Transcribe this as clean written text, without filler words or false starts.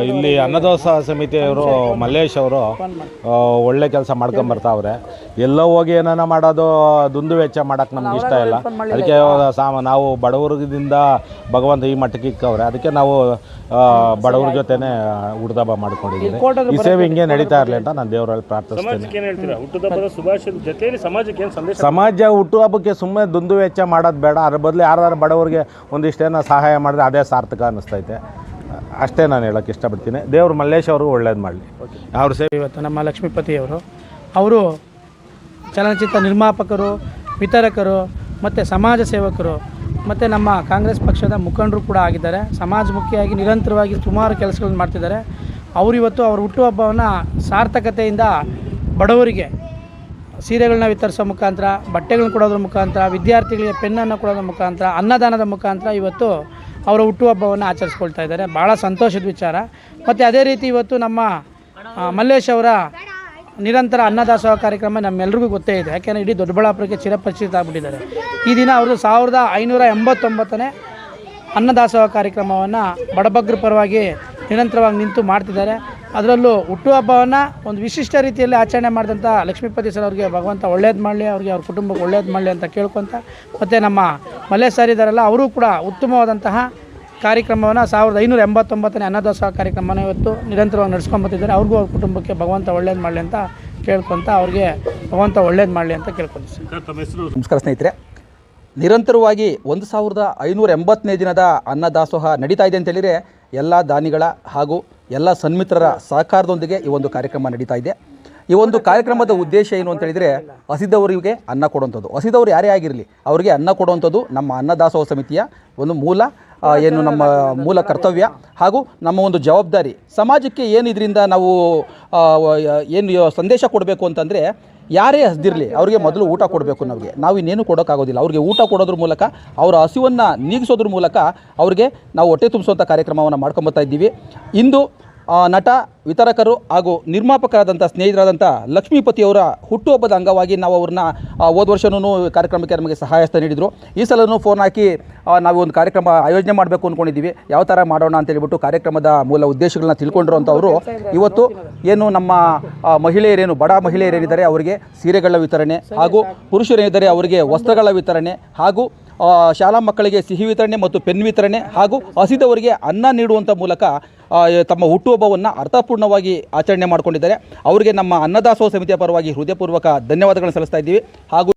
ಇಲ್ಲಿ ಅನ್ನದಾಸೋಹ ಸಮಿತಿಯವರು ಮಲ್ಲೇಶ್ ಅವರು ಒಳ್ಳೆ ಕೆಲಸ ಮಾಡ್ಕೊಂಬರ್ತಾವ್ರೆ. ಎಲ್ಲೋ ಹೋಗಿ ಏನಾನ ಮಾಡೋದು ದುಂದು ವೆಚ್ಚ ಮಾಡೋಕ್ಕೆ ನಮ್ಗೆ ಇಷ್ಟ ಇಲ್ಲ. ಅದಕ್ಕೆ ನಾವು ಬಡವರ್ಗದಿಂದ ಭಗವಂತ ಈ ಮಟ್ಟಕ್ಕೆ ಇಕ್ಕವ್ರೆ. ಅದಕ್ಕೆ ನಾವು ಬಡವ್ರ ಜೊತೆನೇ ಹುಟ್ಟುಹಬ್ಬ ಮಾಡ್ಕೊಂಡಿದ್ದೀವಿ. ಈ ಸೇವೆ ಹಿಂಗೆ ನಡೀತಾ ಇರಲಿ ಅಂತ ನಾನು ದೇವರಲ್ಲಿ ಪ್ರಾರ್ಥಿಸ್ತೇನೆ. ಸಮಾಜ ಹುಟ್ಟುಹಬ್ಬಕ್ಕೆ ಸುಮ್ಮನೆ ದುಂದು ವೆಚ್ಚ ಮಾಡೋದು ಬೇಡ. ಅದ್ರ ಬದಲು ಯಾರು ಬಡವರಿಗೆ ಒಂದಿಷ್ಟೇನೋ ಸಹಾಯ ಮಾಡಿದ್ರೆ ಅದೇ ಸಾರ್ಥಕ ಅನ್ನಿಸ್ತೈತೆ. ಅಷ್ಟೇ ನಾನು ಹೇಳೋಕ್ಕೆ ಇಷ್ಟಪಡ್ತೀನಿ. ದೇವರು ಮಲ್ಲೇಶ್ ಅವರು ಒಳ್ಳೇದು ಮಾಡಲಿ. ಅವ್ರ ಸೇವೆ ಇವತ್ತು ನಮ್ಮ ಲಕ್ಷ್ಮೀಪತಿಯವರು ಅವರು ಚಲನಚಿತ್ರ ನಿರ್ಮಾಪಕರು, ವಿತರಕರು ಮತ್ತು ಸಮಾಜ ಸೇವಕರು ಮತ್ತು ನಮ್ಮ ಕಾಂಗ್ರೆಸ್ ಪಕ್ಷದ ಮುಖಂಡರು ಕೂಡ ಆಗಿದ್ದಾರೆ. ಸಮಾಜಮುಖಿಯಾಗಿ ನಿರಂತರವಾಗಿ ಸುಮಾರು ಕೆಲಸಗಳನ್ನು ಮಾಡ್ತಿದ್ದಾರೆ. ಅವರಿವತ್ತು ಅವ್ರ ಹುಟ್ಟುಹಬ್ಬವನ್ನು ಸಾರ್ಥಕತೆಯಿಂದ ಬಡವರಿಗೆ ಸೀರೆಗಳನ್ನ ವಿತರಿಸೋ ಮುಖಾಂತರ, ಬಟ್ಟೆಗಳನ್ನ ಕೊಡೋದ್ರ ಮುಖಾಂತರ, ವಿದ್ಯಾರ್ಥಿಗಳಿಗೆ ಪೆನ್ನನ್ನು ಕೊಡೋದ್ರ ಮುಖಾಂತರ, ಅನ್ನದಾನದ ಮುಖಾಂತರ ಇವತ್ತು ಅವರ ಹುಟ್ಟುಹಬ್ಬವನ್ನು ಆಚರಿಸ್ಕೊಳ್ತಾ ಇದ್ದಾರೆ. ಭಾಳ ಸಂತೋಷದ ವಿಚಾರ. ಮತ್ತು ಅದೇ ರೀತಿ ಇವತ್ತು ನಮ್ಮ ಮಲ್ಲೇಶ್ ಅವರ ನಿರಂತರ ಅನ್ನದಾಸೋಹ ಕಾರ್ಯಕ್ರಮ ನಮ್ಮೆಲ್ರಿಗೂ ಗೊತ್ತೇ ಇದೆ. ಯಾಕೆಂದರೆ ಇಡೀ ದೊಡ್ಡಬಳ್ಳಾಪುರಕ್ಕೆ ಚಿರಪರಿಚಿತ ಆಗಿಬಿಟ್ಟಿದ್ದಾರೆ. ಈ ದಿನ ಅವರು 1589ನೇ ಅನ್ನದಾಸೋಹ ಕಾರ್ಯಕ್ರಮವನ್ನು ಬಡಬಗ್ಗರ ಪರವಾಗಿ ನಿರಂತರವಾಗಿ ನಿಂತು ಮಾಡ್ತಿದ್ದಾರೆ. ಅದರಲ್ಲೂ ಹುಟ್ಟುಹಬ್ಬವನ್ನು ಒಂದು ವಿಶಿಷ್ಟ ರೀತಿಯಲ್ಲಿ ಆಚರಣೆ ಮಾಡಿದಂಥ ಲಕ್ಷ್ಮೀಪತಿ ಸರ್ ಅವ್ರಿಗೆ ಭಗವಂತ ಒಳ್ಳೇದು ಮಾಡಲಿ, ಅವ್ರಿಗೆ ಅವ್ರ ಕುಟುಂಬಕ್ಕೆ ಒಳ್ಳೇದು ಮಾಡಲಿ ಅಂತ ಕೇಳ್ಕೊತ, ಮತ್ತು ನಮ್ಮ ಮಲ್ಲೇಶ್ ಸರ್ ಇದ್ದಾರಲ್ಲ ಅವರು ಕೂಡ ಉತ್ತಮವಾದಂತಹ ಕಾರ್ಯಕ್ರಮವನ್ನು 1589ನೇ ಅನ್ನದಾಸೋಹ ಕಾರ್ಯಕ್ರಮನ ಇವತ್ತು ನಿರಂತರವಾಗಿ ನಡೆಸ್ಕೊಂಬತ್ತಿದ್ದಾರೆ. ಅವ್ರಿಗೂ ಅವ್ರ ಕುಟುಂಬಕ್ಕೆ ಭಗವಂತ ಒಳ್ಳೇದು ಮಾಡಲಿ ಅಂತ ಕೇಳ್ಕೊತ, ಅವ್ರಿಗೆ ಭಗವಂತ ಒಳ್ಳೇದು ಮಾಡಲಿ ಅಂತ ಕೇಳ್ಕೊತೀವಿ. ನಮಸ್ಕಾರ ಸ್ನೇಹಿತರೆ. ನಿರಂತರವಾಗಿ 1580ನೇ ದಿನದ ಅನ್ನದಾಸೋಹ ನಡೀತಾ ಇದೆ ಅಂತೇಳಿದರೆ ಎಲ್ಲ ದಾನಿಗಳ ಹಾಗೂ ಎಲ್ಲ ಸನ್ಮಿತ್ರರ ಸಹಕಾರದೊಂದಿಗೆ ಈ ಒಂದು ಕಾರ್ಯಕ್ರಮ ನಡೀತಾ ಇದೆ. ಈ ಒಂದು ಕಾರ್ಯಕ್ರಮದ ಉದ್ದೇಶ ಏನು ಅಂತ ಹೇಳಿದರೆ ಹಸಿದವರಿಗೆ ಅನ್ನ ಕೊಡುವಂಥದ್ದು. ಹಸಿದವರು ಯಾರೇ ಆಗಿರಲಿ ಅವರಿಗೆ ಅನ್ನ ಕೊಡುವಂಥದ್ದು ನಮ್ಮ ಅನ್ನದಾಸೋಹ ಸಮಿತಿಯ ಒಂದು ನಮ್ಮ ಮೂಲ ಕರ್ತವ್ಯ ಹಾಗೂ ನಮ್ಮ ಒಂದು ಜವಾಬ್ದಾರಿ. ಸಮಾಜಕ್ಕೆ ಏನು ಇದರಿಂದ ನಾವು ಏನು ಸಂದೇಶ ಕೊಡಬೇಕು ಅಂತಂದರೆ, ಯಾರೇ ಹಸ್ದಿರಲಿ ಅವರಿಗೆ ಮೊದಲು ಊಟ ಕೊಡಬೇಕು. ನಾವು ಇನ್ನೇನು ಕೊಡೋಕ್ಕಾಗೋದಿಲ್ಲ. ಅವ್ರಿಗೆ ಊಟ ಕೊಡೋದ್ರ ಮೂಲಕ ಅವರ ಹಸಿವನ್ನು ನೀಗಿಸೋದ್ರ ಮೂಲಕ ಅವ್ರಿಗೆ ನಾವು ಹೊಟ್ಟೆ ತುಂಬಿಸುವಂಥ ಕಾರ್ಯಕ್ರಮವನ್ನು ಮಾಡ್ಕೊಂಬತ್ತಾ ಇದ್ದೀವಿ. ಇಂದು ನಟ, ವಿತರಕರು ಹಾಗೂ ನಿರ್ಮಾಪಕರಾದಂಥ ಸ್ನೇಹಿತರಾದಂಥ ಲಕ್ಷ್ಮೀಪತಿಯವರ ಹುಟ್ಟುಹಬ್ಬದ ಅಂಗವಾಗಿ ನಾವು ಅವ್ರನ್ನ ಹೋದ ವರ್ಷವೂ ಕಾರ್ಯಕ್ರಮಕ್ಕೆ ನಮಗೆ ಸಹಾಯಸ್ತ ನೀಡಿದರು. ಈ ಸಲವೂ ಫೋನ್ ಹಾಕಿ ನಾವು ಒಂದು ಕಾರ್ಯಕ್ರಮ ಆಯೋಜನೆ ಮಾಡಬೇಕು ಅಂದ್ಕೊಂಡಿದ್ದೀವಿ, ಯಾವ ಥರ ಮಾಡೋಣ ಅಂತ ಹೇಳ್ಬಿಟ್ಟು ಕಾರ್ಯಕ್ರಮದ ಮೂಲ ಉದ್ದೇಶಗಳನ್ನ ತಿಳ್ಕೊಂಡಿರುವಂಥವರು ಇವತ್ತು ಏನು ನಮ್ಮ ಮಹಿಳೆಯರೇನು ಬಡ ಮಹಿಳೆಯರೇನಿದ್ದಾರೆ ಅವರಿಗೆ ಸೀರೆಗಳ ವಿತರಣೆ ಹಾಗೂ ಪುರುಷರೇನಿದ್ದಾರೆ ಅವರಿಗೆ ವಸ್ತ್ರಗಳ ವಿತರಣೆ ಹಾಗೂ ಶಾಲಾ ಮಕ್ಕಳಿಗೆ ಸಿಹಿ ವಿತರಣೆ ಮತ್ತು ಪೆನ್ ವಿತರಣೆ ಹಾಗೂ ಹಸಿದವರಿಗೆ ಅನ್ನ ನೀಡುವಂಥ ಮೂಲಕ ತಮ್ಮ ಹುಟ್ಟುಹಬ್ಬವನ್ನು ಅರ್ಥಪೂರ್ಣವಾಗಿ ಆಚರಣೆ ಮಾಡಿಕೊಂಡಿದ್ದಾರೆ. ಅವರಿಗೆ ನಮ್ಮ ಅನ್ನದಾಸೋಹ ಸಮಿತಿಯ ಪರವಾಗಿ ಹೃದಯಪೂರ್ವಕ ಧನ್ಯವಾದಗಳನ್ನು ಸಲ್ಲಿಸ್ತಾ ಇದ್ದೀವಿ. ಹಾಗೂ